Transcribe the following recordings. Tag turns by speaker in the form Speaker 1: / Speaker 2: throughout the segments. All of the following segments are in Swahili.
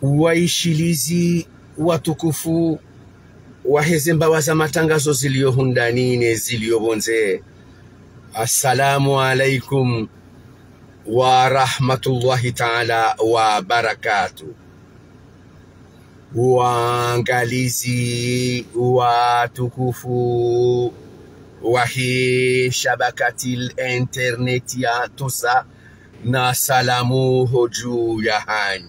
Speaker 1: Waishilizi watukufu wa hizi mbawa za matangazo ziliohundanine ziliobonze, assalamu alaikum wa rahmatullahi ta'ala wa barakatuh. Waangalizi watukufu wa hii shabakatil interneti ya tusa, na salamu hoju ya hanyi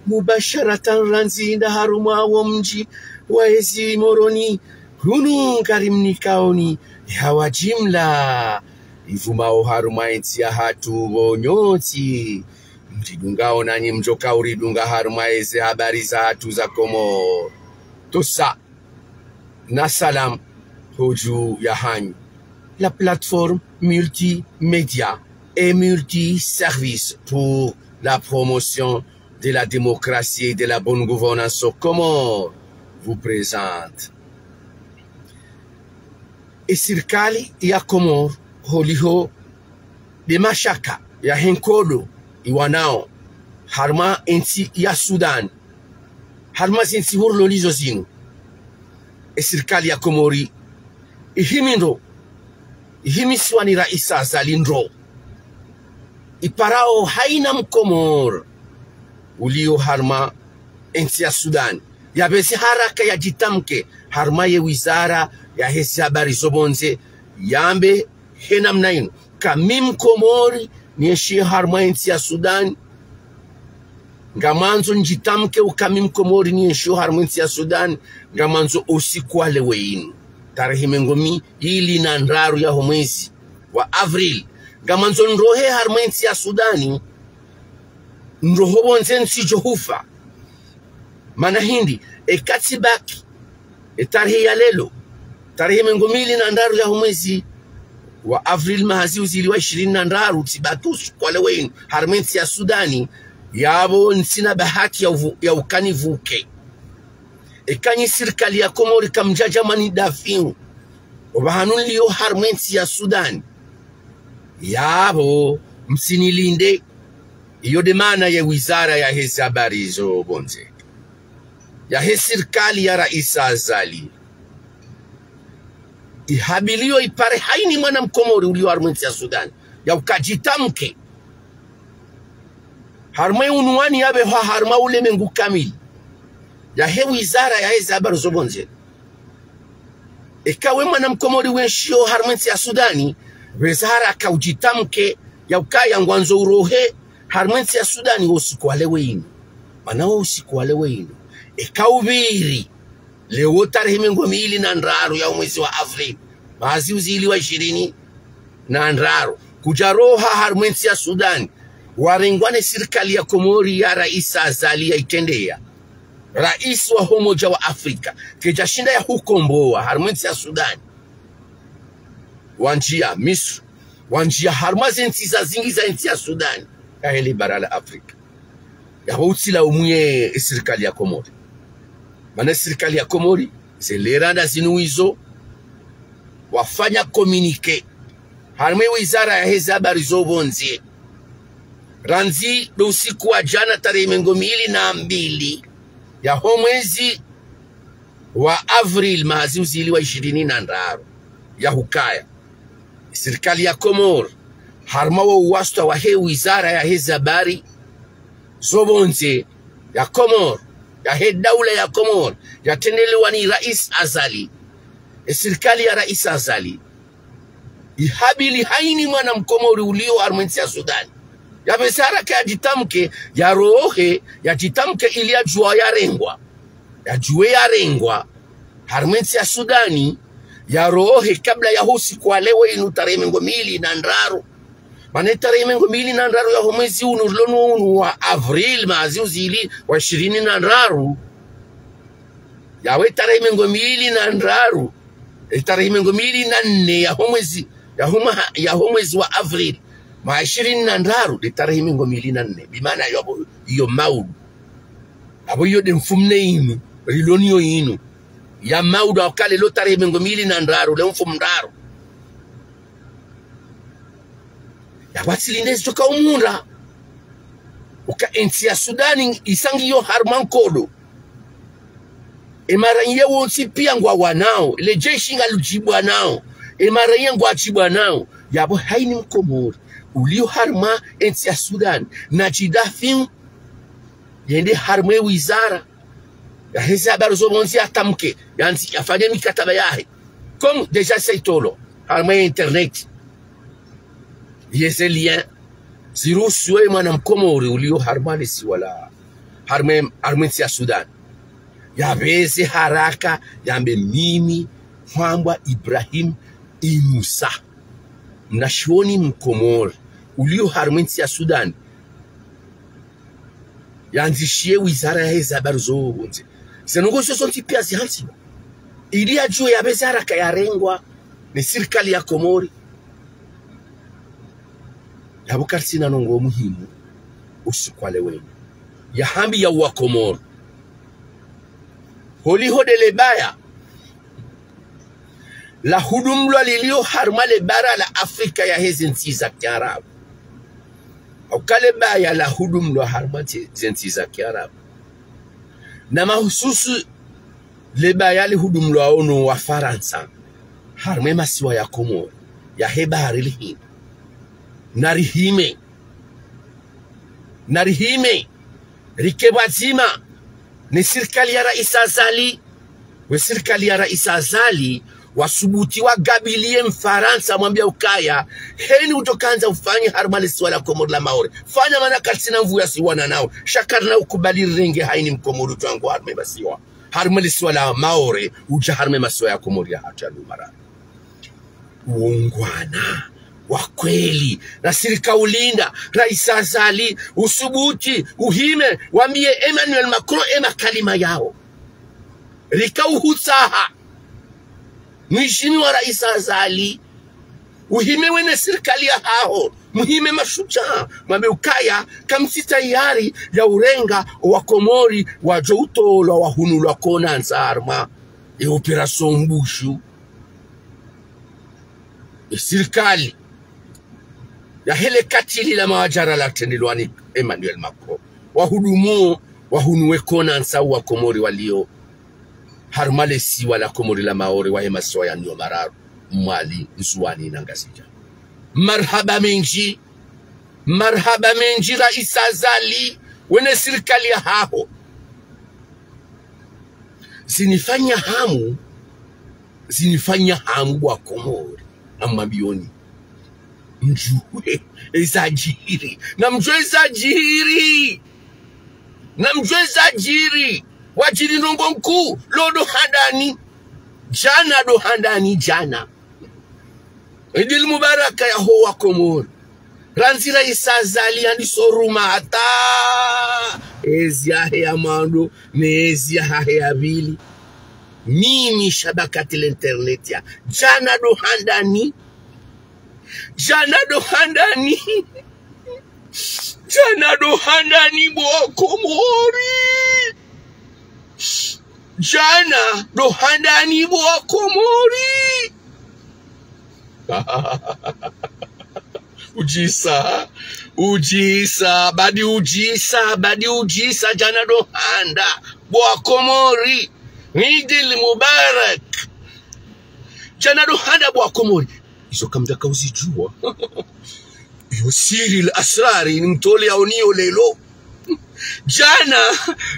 Speaker 1: mubasharatan ranzinda haruma wa mji wa ezi moroni hunu karimnikaoni hawa jimla ivumao haruma enzi ya hatu wonyoti mridungao nanyi mjoka uridunga haruma ezi habari za hatu za Komoro tusa na salam hoju ya hanyi la plateforme multimédia et multiservice pour la promotion de la démocratie et de la bonne gouvernance au Comores vous présente. Et serikali ya Comores holiho de mashaka ya henkodo iwanao harma enti ya Sudan harma enti hurlo lizo zinu. E serikali ya Komori ihimindo ihimiswani Rais Azali Ndro iparao haina mkomor ulio harma enti ya Sudan ya besi haraka ya jitamke harma ye wizara ya hesi habari zobonze yambe hena mnainu kamim komori nieshi harma enti ya Sudan ngamanzo njitamke ukamim komori nieshi harma enti ya Sudan ngamanzo usikwale weinu tarehe mengomi ili na nraru ya mwezi wa Avril ngamanzo nrohe harma enti ya Sudani nroho bonze nsi johufa mana hindi katibaki tarehe ya lelo tarehe mengomili na ndaru ya mwezi wa Avril mahazi uziliwa 20 na ndaru tibatus kwa lewen harmenti ya Sudani yabo nsina bahati ya ukanivuke kanyi serikali ya Komori kamjaja mani dafiu obahanun liyo harmenti ya Sudani yabo msinilinde iyo demana ya wizara ya hezi habari zo bonze ya hezi serikali ya Rais Azali ihabilio ipare haini mwana mkomori ulio harmenti ya Sudan ya ukajitamke harma unuani yabe harma ule mengu kamili ya he wizara ya hezi habari zo bonze ikawe mwana mkomori wenshio harmenti ya Sudani wezara kaujitamke ya ukaya ngwanzo urohe harmenti ya Sudani usikwale weinu manao usikwale weinu ekaubiri leo tarehe mengomili na ndraru ya mwezi wa Avril mazi uziliwa 20 na ndraru kujaroha harmenti ya Sudani warengwane serikali ya Komori ya Rais Azali ya itendea rais wa Umoja wa Afrika kejashinda ya hukomboa harmenti ya Sudani wanjia Misri wanjia harmazi enti za zingi za enti ya Sudani ya heli bara la Afrika ya utila umuye serikali ya Komori mana serikali ya Komori zeleranda zinuizo wafanya komunike harme wizara ya hezi habari zobonzi ranzi do usiku wa jana tarehe mengomili na 2 ya mwezi wa Avril mahazi uziliwa 20 na ndaru ya hukaya serikali ya Komori harma wa uwasta wa he wizara ya hezi habari zobonze ya Komori ya he daula ya Komori ya tendelewa ni Rais Azali serikali ya Rais Azali ihabili haini mwana mkomori ulio harmenti ya Sudani ya besara ya jitamke ya rohe ya jitamke ili ya jua ya rengwa ya jue ya rengwa harmenti ya Sudani ya rohe kabla ya hosi kwa lewe inu tarehe mengomili na ndraru mane tarehe mengomili na ndraru ya mwezi unu wa Avril mazi uzili wa 20 na ndraru yawe tarehe mengomili na ndraru tarehe mengomili na 4 ya mwezi wa Avril ma 20 na ndraru de tarehe mengomili na 4 bimana yo maudu abo yo de mfumne inu rilonio inu ya maudu wakale lo tarehe mengomili na ndraru le mfumndaru ya watilinde zoka umunda uka enti ya Sudani isangi yo harman kodo emaranye wonsi pia ngwa wanao le jeshi ngalujibwa nao emaranye ngwa chibwa nao yabo haini mkomori ulio harma enti ya Sudan na jidafin yende harme wizara ya hezi habaru zo monzi atamke yanzi afanye mikataba yahe comme déjà seitolo harme internet yese lien ziru suwe mana mkomori ulio harmani si wala harme ya Sudan ya beze haraka yambe mimi Mwamba Ibrahim Imusa mnashoni mkomori ulio harme ya Sudan yanzishie wizara ya hezi habaru zo monzi zenongo sio sonti pia zihansi ili ya juu ya beze haraka ya rengwa ni serikali ya Komori yabukar sina nongo muhimu usikwale wenye ya hambi ya uwa Komori holi hode lebaya la hudumlwa lilio harma lebara la Afrika ya hezi nti za kiarabu au kalebaya la hudumlwa harma nti za kiarabu na mahususu lebaya li hudumlwa ono wa Faransa harme masiwa ya Komori ya hebari lihini narihime rikebazima ni serikali ya Rais Azali we serikali ya Rais Azali wasubuti wa gabilie Mfaransa mwambia ukaya heni utokanza ufanye harmali siwala Komori la Maore fanya mana karsina mvu ya siwana nao shakarna ukubali renge haini mkomori tuangu harme basiwa harmali siwala Maore uja harme masiwa ya Komori ya hatu ya Lumara uongwana wa kweli na sirika ulinda Rais Azali usubuti uhime wambie Emmanuel Macron ema kalima yao rika uhutaha mwishini wa Rais Azali uhime wene serikali ya hao muhime mashuja mwambe ukaya kamsita yari ya urenga wa Komori wa joutolo wa hunulwa kona nzarma operation mbushu serikali ya hele katili la mawajara la tenilwani Emmanuel Macron wahudumu wahunuwe kona nsawu wa Komori walio harmale si wala Komori la Maore wa hema soya nyo mararu mwali nsuwani na ngasija marhaba menji Rais Azali wene serikali ya haho zinifanya hamu wa Komori na mabioni mjue ezajiri na mjue ezajiri wajiri nongo mkuu lodo handani jana Idil Mubaraka ya hoa Komori ranzi Rais Azali andi soruma hata ezi yahe ya mando ezi yahe ya bili mimi shabakati l'internet ya jana do handani bo Komori jana do handani bo Komori ujisa badi ujisa jana do handa bo Komori Idil Mubarak jana do handa bo Komori iso kamdaka uzijua iyo siri asrari ni mtole ya onio lelo jana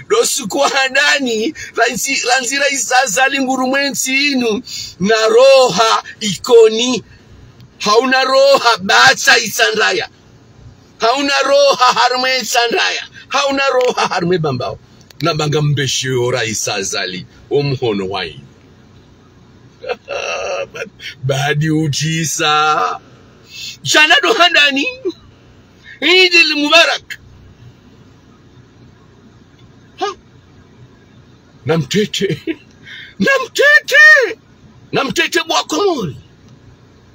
Speaker 1: dosikuwa handani ranzi Rais Azali ngurumwensi inu na roha ikoni hauna roha bata isandaya hauna roha harme isandaya hauna roha harme bambao na banga mbeshio Rais Azali omhono wai badi ujisa jana do handani Idil Mubarak namtete bwa Komori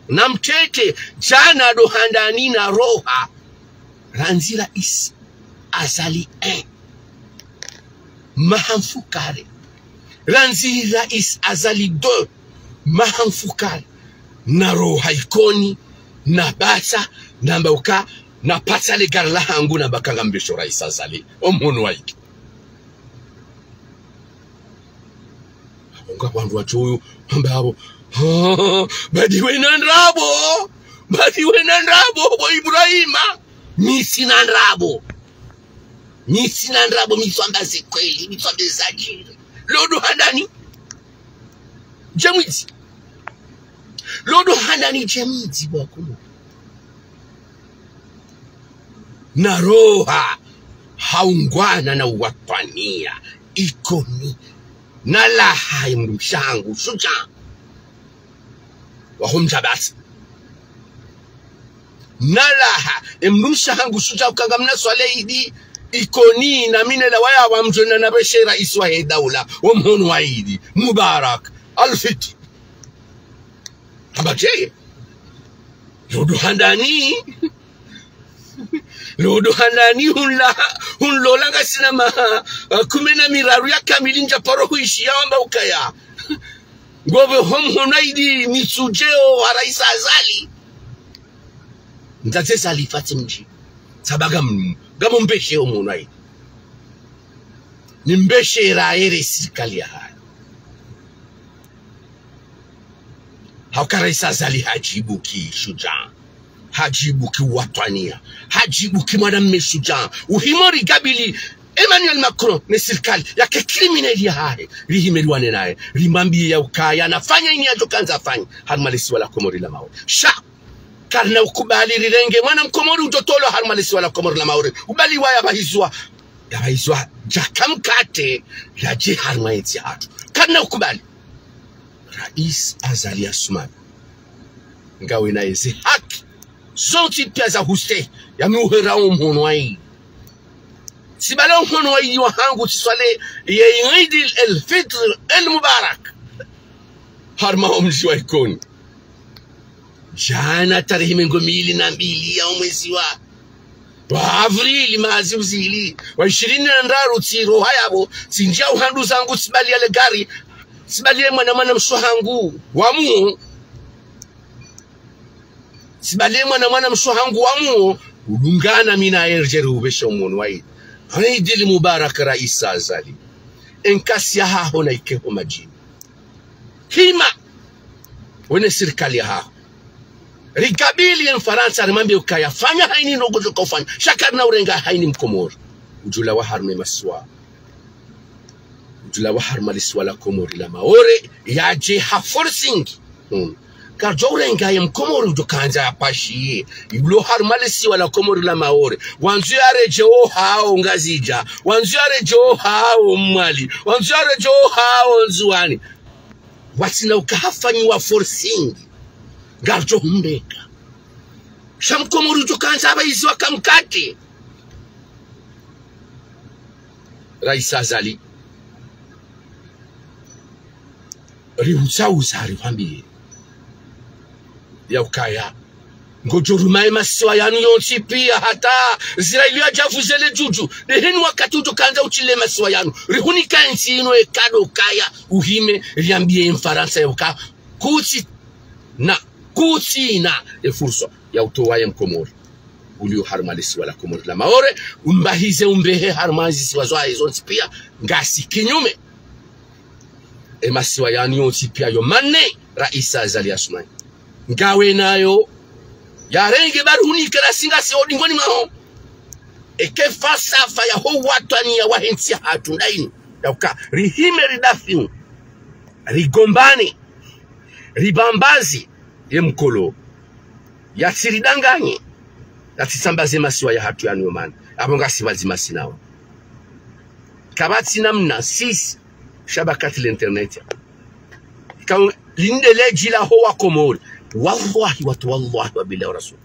Speaker 1: namtete jana do handani na roha ranzi Rais Azali mahamfukare ranzi Rais Azali 2 mahamfukare na roha ikoni na basa na mbauka na pata le garla hangu na bakanga mbesho Rais Azali omuntu waiki nga bantu wachoyo ambabo badiwe nandrabo bo Ibrahima nisina ndrabo miswambaze kweli miswambaze ajiri lodo handani jemwizi bwakulo na roha haungwana na uwapania ikomi na laha mshangu suja wahumjabasi na laha mshangu suja ukangamna swale idi ikoni na minela waya wa mjona na beshera iswa he daula omhono waidi Mubarak alfiti abaje lodo handani hunlolanga sinama kumena miraru ya kamili njaporo huishi ya wamba ukaya ngobe homhono waidi misujeo wa Rais Azali ntate salifati mji sabaga gamo mbeshe omuntu waidi nimbeshe raere serikali ya haya hauka Rais Azali hajibu ki shujaa hajibu ki watwania hajibu ki mwanamume shujaa uhimori gabili Emmanuel Macron ni serikali yake criminal ya haya rihimeliwane naye rimambie ya ukaya nafanya ini ajokanza afanye harmalisi wala Komori la Maore karna ukubali rirenge mwana mkomori utotolo harmalisi wala Komori la Maore ubali waya bahizwa jakamkate la je harmaiti hatu karna ukubali Rais Azali Assoumani ngawe na yezi haki zonti peza huste ya miuhera umhono waidi sibala umhono waidi wa hangu tiswale ya Eid al-Fitr al-Mubarak harma omji wa ikoni jana tarehe 12 ya mwezi wa Avrili mazi uzili wa 23 tiro hayabo sinjia uhandu zangu sibali ya legari sibali ya mwana mswahangu wamu sibali ya mwana mswahangu wamu ulungana mina erjeru ubesha umuntu waidi Eid al-Mubarak Rais Azali enkasi ya haho na ikeho majini hima wene serikali ya haho rigabili ya Mfaransa rimambi ukaya fanya haini nogozo kufanya shakar na urenga haini mkomori ujula wa harme maswa ujula wa harmaliswa la Komori la Maore yaje haforcing karjo urenga ya mkomori ujokanza ya pashi yulo harmalisi wala Komori la Maore wanzu ya rejeo hao ngazija wanzu ya rejeo hao mwali wanzu ya rejeo hao nzuani watina ukahafanyi wa forcing garjo humbeka shamkomori ujokanza abayizi wakamkati Rais Azali riuza rifambie ya ukaya ngojorumae masiwa yanu yonsi pia hata Israeli ya javuzele juju leheni wakati ujokanza uchile masiwa yanu rihunika ensi ino ekado ukaya uhime riambie Mfaransa ya ukaya kuti na fursa ya utowaye mkomori ulio harmalisi wala Komori la Maore umbahize umbehe harmazi wazwae zonsi pia ngasi kinyume emasiwa yani yonsi pia yo mane Rais Azali Assoumani ngawe nayo yarenge baruhunika rasinga se odingoni maho eke fasafa ya ho watani ya wahensi hatu ndaini yauka rihime ridafimu rigombani ribambazi ye mkolo ya siridanganye atisambaze masiwa ya hatu ya nyomani abonga sibazi masinawa kabati namna sisi shabakati l'internet ka lindele jila ho wa Komori wallahi wa billahi rasul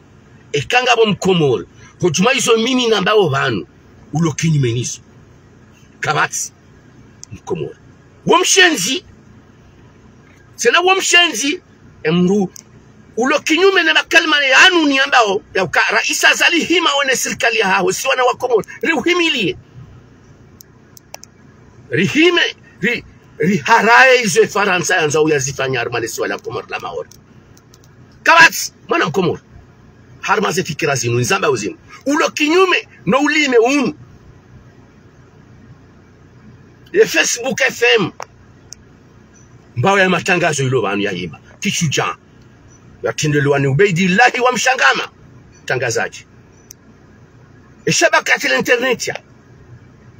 Speaker 1: ekanga bo mkomori hojuma izo mimi nambao banu ulokini menizo kabati mkomori womshenzi sena womshenzi emru ulo kinyume na makalma ya anu ni ambao ya Rais Azali hima wene serikali ya hao si wana wa Komori riuhimilie rihime riharae izo Faransa yanza uyazifanya armalisi wala Komori la Maore kabati mwana mkomori harma ze fikira zinu nzamba uzinu ulo kinyume no ulime unu ye Facebook FM mbawa ya matangazo ilo banu ya hima kishuja yatendelewa ni Ubaidillahi wa Mshangama tangazaji shabaka ya internet ya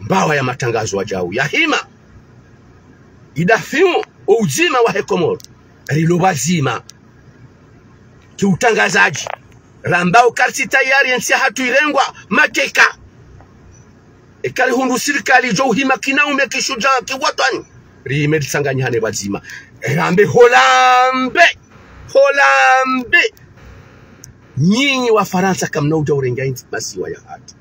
Speaker 1: mbawa ya matangazo wajau ya hima idafimu uzima wa Komoro rilo bazima kiutangazaji rambao karti tayari ensi hatu irengwa mateka ekali hundu sirikali jo hima kinaume kishuja kiwatani rime lisanganya hane bazima rambe holambe nyinyi wa Faransa kamna uja urenga inti masiwa ya hatu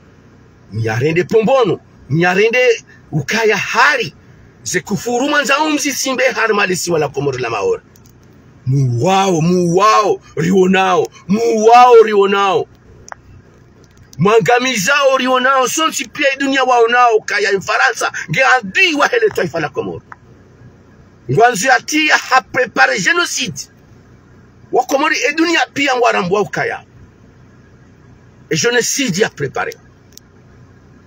Speaker 1: nyarende pombono nyarende ukaya hari ze kufuruma za umzi simbe harmalisi wala Komoro la maora muwao rionao mwangamizao rionao sonsi pia dunia waonao kaya Faransa ngeadui wa hele taifa la Komoro ngwanzu yatia ha prepare genocide wa Komoro e dunia pia ngwarambu wa kaya e genocide ya prepare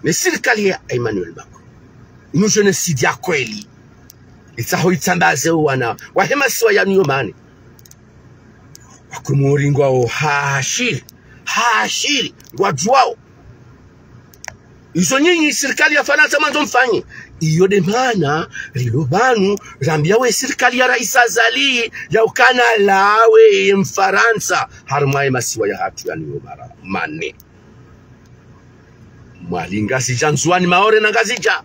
Speaker 1: ne serikali ya Emmanuel Macron ino genocide ya kweli itaho itambaze wana wahema siwa ya nyomani wakumoringwa o hashiri wajuao izo nyinyi serikali ya Faransa manzo mfanyi iyo de mana rilobanu rambia we serikali ya Rais Azali ya ukana lawe Mfaransa harmaye masiwa ya hatu ya nyomara mane mwalinga sijanzuani maore na gazija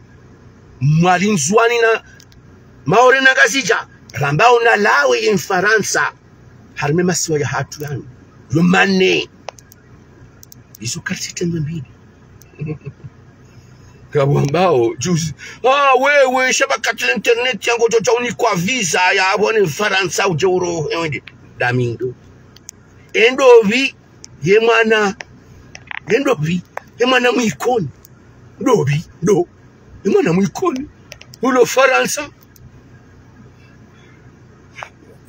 Speaker 1: mwalinzuani na maore na gazija rambao na lawe ya Mfaransa harme masiwa ya hatu yani yomane iso karti mbili kabu ambao juzi wewe shabaka ya internet yango jojo unikwa visa ya abone Mfaransa ujeuro damindo endovi ye mwana mwikoni ye mwana mwikoni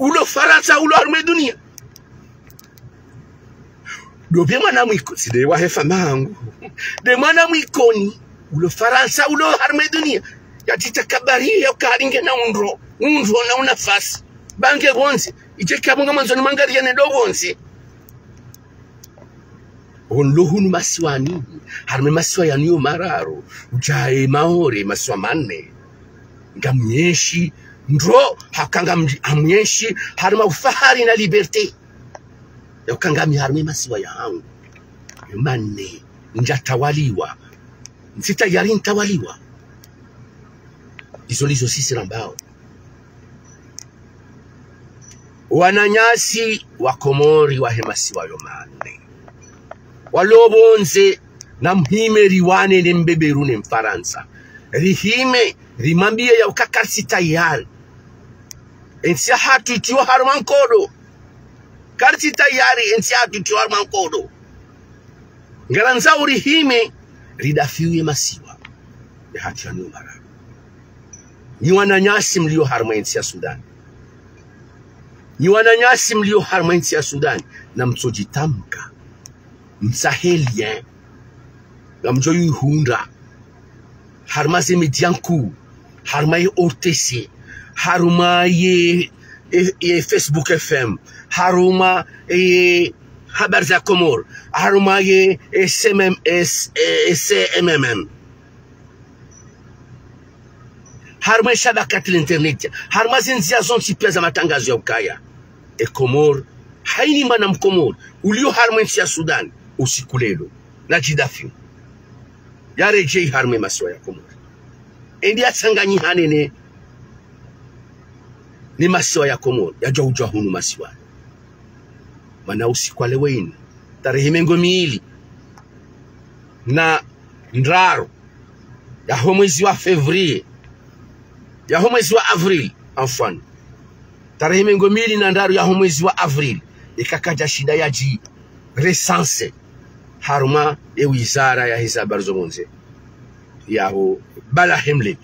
Speaker 1: ulo Faransa ulo arme dunia dobe mwana mwikoni side wa hefa mangu de mwana mwikoni ulo Faransa ulo arme dunia yatita kabari ya karinge na unro na unafasi bange bonzi ije kabunga manzoni mangari ya nedo bonzi onlohunu masiwani harme masiwa ya niyo mararo ujae maore masiwa mane ngamnyeshi ndro hakanga amnyeshi harma ufahari na liberte ya ukangami harme masiwa ya hangu mane njatawaliwa nsita yari ntawaliwa izolizo sisi rambao wananyasi wa Komori wa hemasiwa yomane walobonze na mhime riwane ne mbeberu ne Mfaransa rihime rimambie ya ukakarsi tayari ensi hatu itiwa harumankodo karsi tayari ensi hatu itiwa harumankodo ngaranza urihime ridafiwe masiwa ya hatu ya numara ni wananyasi mlio harma ensi ya Sudani ni wananyasi mlio harma ensi ya Sudani na msojitamka msahelien gamjoyu hunda harma ze medianku harma ye OTC harma ye Facebook FM harma ye habari za Komoro harma ye SMM harma shabaka ya internet harma zinzia zonsi pia za matangazo ya ukaya Komoro haini mana mkomoro ulio harma nchi ya Sudani usikulelo na jidafi yarejei harme maswa ya Komoro endi atsanganyi hanene ni maswa ya Komoro ya jojo hunu maswa mana usikwale weini tarehe mengo miili na ndraro ya mwezi wa Fevrier ya mwezi wa Avril enfan tarehe mengo miili na ndraro ya mwezi wa Avril ikakaja shida ya ji recense haruma e wizara ya hiza barzo monze yaho bala hemlema